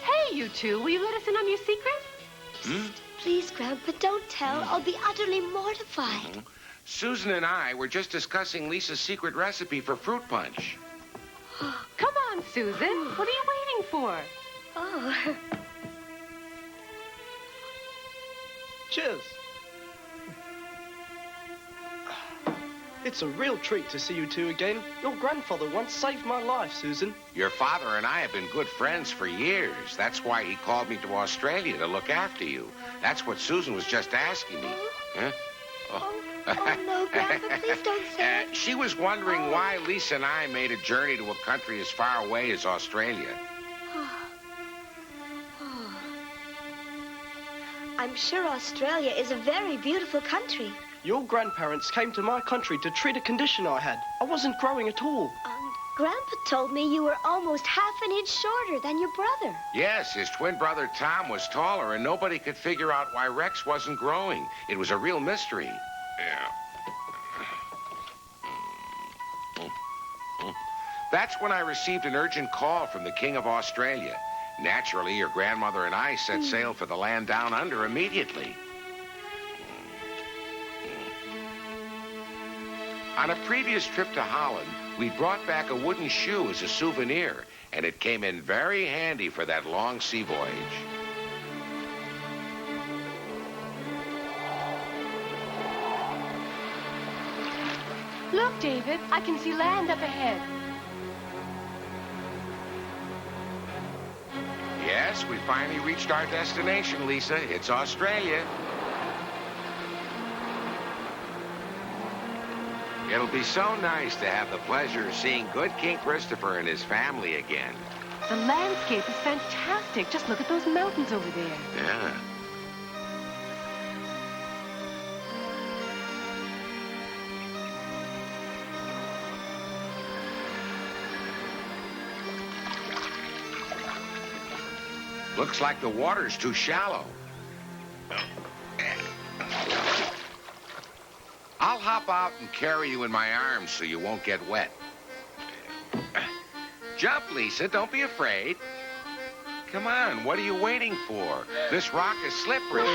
Hey, you two, will you let us in on your secret? Please, Grandpa, don't tell. I'll be utterly mortified. Susan and I were just discussing Lisa's secret recipe for fruit punch. Come on, Susan. What are you waiting for? Oh. Cheers. It's a real treat to see you two again. Your grandfather once saved my life, Susan. Your father and I have been good friends for years. That's why he called me to Australia to look after you. That's what Susan was just asking me. Huh? Oh, no, Grandpa, please don't say it. She was wondering why Lisa and I made a journey to a country as far away as Australia. I'm sure Australia is a very beautiful country. Your grandparents came to my country to treat a condition I had. I wasn't growing at all. Grandpa told me you were almost half an inch shorter than your brother. Yes, his twin brother Tom was taller, and nobody could figure out why Rex wasn't growing. It was a real mystery. Yeah. That's when I received an urgent call from the King of Australia. Naturally, your grandmother and I set sail for the land down under immediately. On a previous trip to Holland, we brought back a wooden shoe as a souvenir, and it came in very handy for that long sea voyage. Look, David, I can see land up ahead. Yes, we finally reached our destination, Lisa. It's Australia. It'll be so nice to have the pleasure of seeing good King Christopher and his family again. The landscape is fantastic. Just look at those mountains over there. Yeah. Looks like the water's too shallow. I'll hop out and carry you in my arms so you won't get wet. Jump, Lisa. Don't be afraid. Come on. What are you waiting for? This rock is slippery.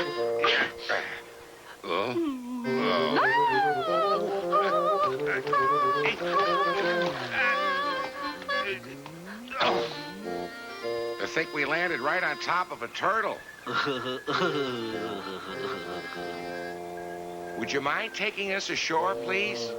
I think we landed right on top of a turtle. Would you mind taking us ashore, please?